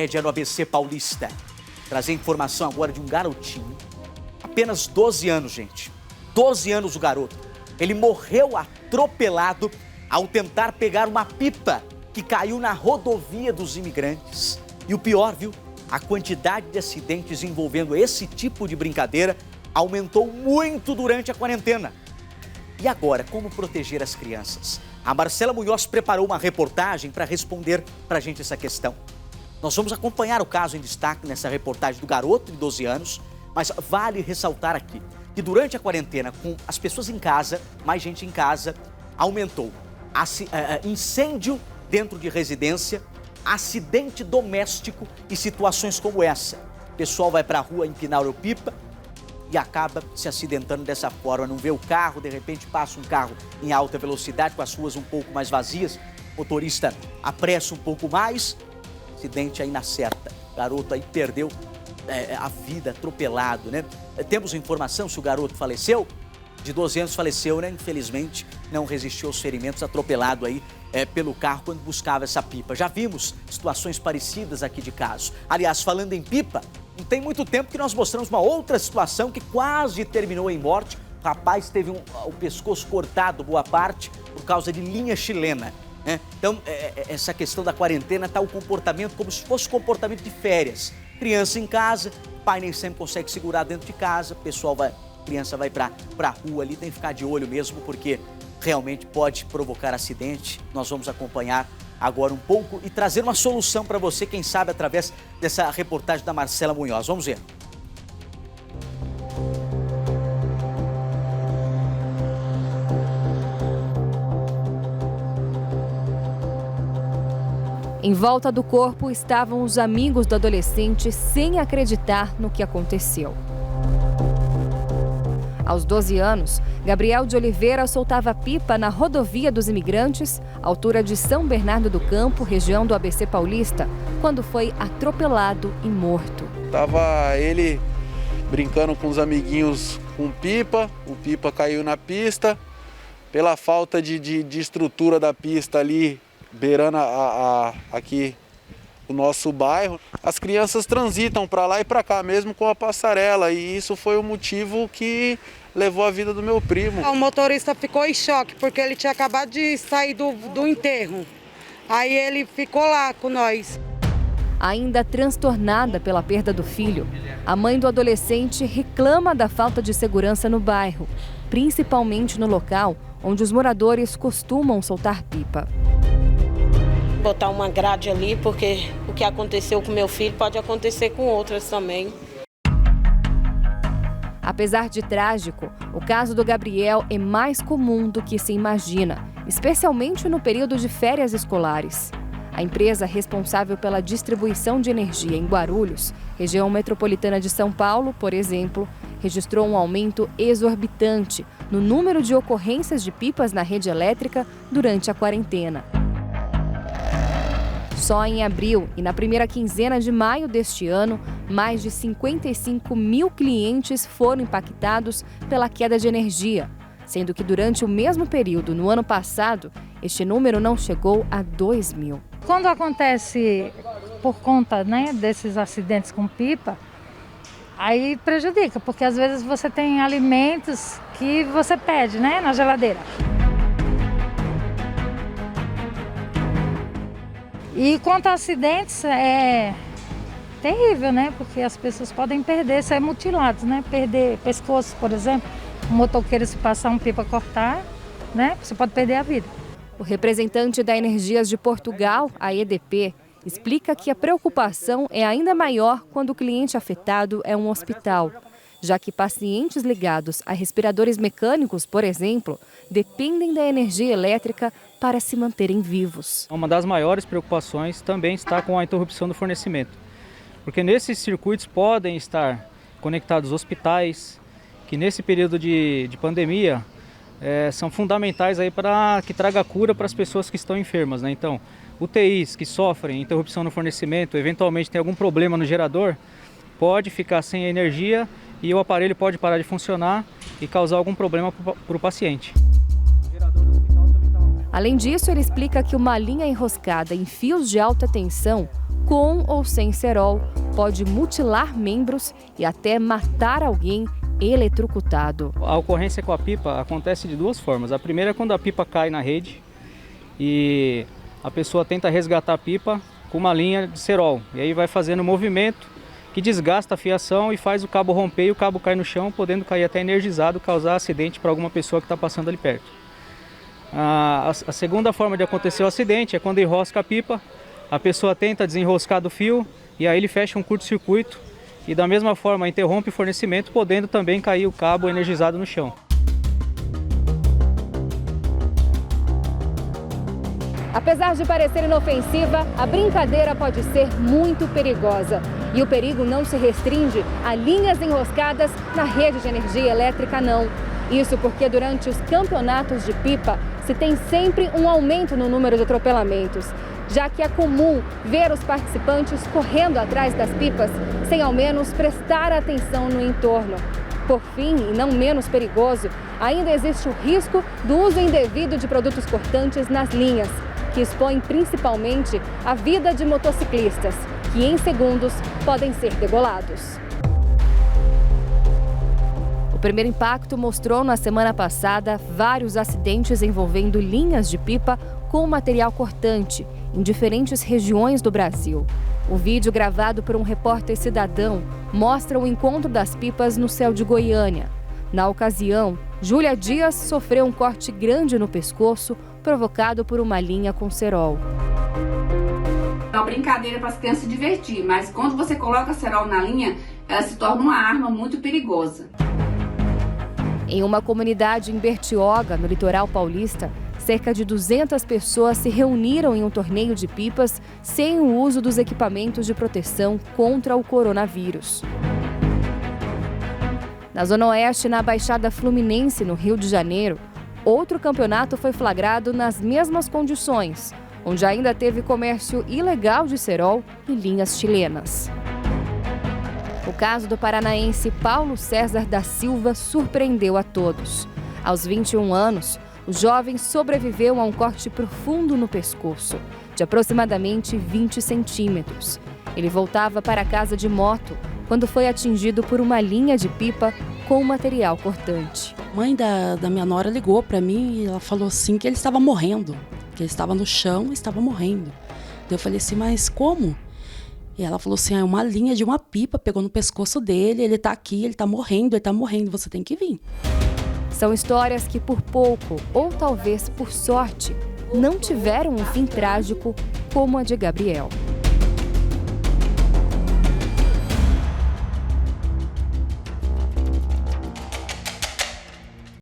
No ABC Paulista. Trazer informação agora de um garotinho. Apenas 12 anos, gente. 12 anos o garoto. Ele morreu atropelado ao tentar pegar uma pipa que caiu na rodovia dos imigrantes. E o pior, viu? A quantidade de acidentes envolvendo esse tipo de brincadeira aumentou muito durante a quarentena. E agora, como proteger as crianças? A Marcela Munhoz preparou uma reportagem para responder para a gente essa questão. Nós vamos acompanhar o caso em destaque nessa reportagem do garoto de 12 anos, mas vale ressaltar aqui que durante a quarentena, com as pessoas em casa, mais gente em casa, aumentou incêndio dentro de residência, acidente doméstico e situações como essa. O pessoal vai para a rua empinar o pipa e acaba se acidentando dessa forma. Não vê o carro, de repente passa um carro em alta velocidade com as ruas um pouco mais vazias, o motorista apressa um pouco mais, acidente aí na certa. O garoto aí perdeu a vida, atropelado, né? Temos informação se o garoto faleceu? De 12 anos faleceu, né? Infelizmente não resistiu aos ferimentos, atropelado aí pelo carro quando buscava essa pipa. Já vimos situações parecidas aqui de caso. Aliás, falando em pipa, não tem muito tempo que nós mostramos uma outra situação que quase terminou em morte. O rapaz teve o pescoço cortado, boa parte, por causa de linha chilena. Então, essa questão da quarentena está o comportamento como se fosse comportamento de férias. Criança em casa, pai nem sempre consegue segurar dentro de casa, criança vai para a rua ali, tem que ficar de olho mesmo, porque realmente pode provocar acidente. Nós vamos acompanhar agora um pouco e trazer uma solução para você, quem sabe através dessa reportagem da Marcela Munhoz. Vamos ver. Em volta do corpo estavam os amigos do adolescente sem acreditar no que aconteceu. Aos 12 anos, Gabriel de Oliveira soltava pipa na rodovia dos imigrantes, altura de São Bernardo do Campo, região do ABC Paulista, quando foi atropelado e morto. Tava ele brincando com os amiguinhos com pipa, o pipa caiu na pista, pela falta de estrutura da pista ali, beirando aqui o nosso bairro, as crianças transitam para lá e para cá, mesmo com a passarela, e isso foi o motivo que levou a vida do meu primo. O motorista ficou em choque, porque ele tinha acabado de sair do enterro, aí ele ficou lá com nós. Ainda transtornada pela perda do filho, a mãe do adolescente reclama da falta de segurança no bairro, principalmente no local onde os moradores costumam soltar pipa. Botar uma grade ali, porque o que aconteceu com meu filho pode acontecer com outras também. Apesar de trágico, o caso do Gabriel é mais comum do que se imagina, especialmente no período de férias escolares. A empresa responsável pela distribuição de energia em Guarulhos, região metropolitana de São Paulo, por exemplo, registrou um aumento exorbitante no número de ocorrências de pipas na rede elétrica durante a quarentena. Só em abril e na primeira quinzena de maio deste ano, mais de 55 mil clientes foram impactados pela queda de energia, sendo que durante o mesmo período, no ano passado, este número não chegou a 2 mil. Quando acontece por conta, desses acidentes com pipa, aí prejudica, porque às vezes você tem alimentos que você pede, na geladeira. E quanto a acidentes, é terrível, porque as pessoas podem ser mutilados, perder pescoço, por exemplo. Um motoqueiro, se passar um pipa cortar, você pode perder a vida. O representante da Energias de Portugal, a EDP, explica que a preocupação é ainda maior quando o cliente afetado é um hospital, já que pacientes ligados a respiradores mecânicos, por exemplo, dependem da energia elétrica para se manterem vivos. Uma das maiores preocupações também está com a interrupção do fornecimento, porque nesses circuitos podem estar conectados hospitais, que nesse período de pandemia são fundamentais aí para que traga cura para as pessoas que estão enfermas, Então, UTIs que sofrem interrupção no fornecimento, eventualmente tem algum problema no gerador, pode ficar sem energia e o aparelho pode parar de funcionar e causar algum problema para o paciente. Além disso, ele explica que uma linha enroscada em fios de alta tensão com ou sem cerol, pode mutilar membros e até matar alguém eletrocutado. A ocorrência com a pipa acontece de duas formas. A primeira é quando a pipa cai na rede e a pessoa tenta resgatar a pipa com uma linha de cerol. E aí vai fazendo um movimento que desgasta a fiação e faz o cabo romper e o cabo cai no chão, podendo cair até energizado, causar acidente para alguma pessoa que está passando ali perto. A segunda forma de acontecer o acidente é quando enrosca a pipa, a pessoa tenta desenroscar do fio e aí ele fecha um curto-circuito e da mesma forma interrompe o fornecimento, podendo também cair o cabo energizado no chão. Apesar de parecer inofensiva, a brincadeira pode ser muito perigosa. E o perigo não se restringe a linhas enroscadas na rede de energia elétrica, não. Isso porque durante os campeonatos de pipa se tem sempre um aumento no número de atropelamentos, já que é comum ver os participantes correndo atrás das pipas sem ao menos prestar atenção no entorno. Por fim, e não menos perigoso, ainda existe o risco do uso indevido de produtos cortantes nas linhas, que expõe principalmente a vida de motociclistas, que em segundos podem ser degolados. O primeiro impacto mostrou na semana passada vários acidentes envolvendo linhas de pipa com material cortante em diferentes regiões do Brasil. O vídeo gravado por um repórter cidadão mostra o encontro das pipas no céu de Goiânia. Na ocasião, Júlia Dias sofreu um corte grande no pescoço provocado por uma linha com cerol. É uma brincadeira para as crianças se divertir, mas quando você coloca cerol na linha, ela se torna uma arma muito perigosa. Em uma comunidade em Bertioga, no litoral paulista, cerca de 200 pessoas se reuniram em um torneio de pipas sem o uso dos equipamentos de proteção contra o coronavírus. Na Zona Oeste, na Baixada Fluminense, no Rio de Janeiro, outro campeonato foi flagrado nas mesmas condições, onde ainda teve comércio ilegal de cerol e linhas chilenas. O caso do paranaense Paulo César da Silva surpreendeu a todos. Aos 21 anos, o jovem sobreviveu a um corte profundo no pescoço, de aproximadamente 20 centímetros. Ele voltava para casa de moto quando foi atingido por uma linha de pipa com material cortante. A mãe da minha nora ligou para mim e ela falou assim que ele estava morrendo, que ele estava no chão e estava morrendo. Eu falei assim, mas como? E ela falou assim, uma linha de uma pipa pegou no pescoço dele, ele tá aqui, ele tá morrendo, você tem que vir. São histórias que por pouco, ou talvez por sorte, não tiveram um fim trágico como a de Gabriel.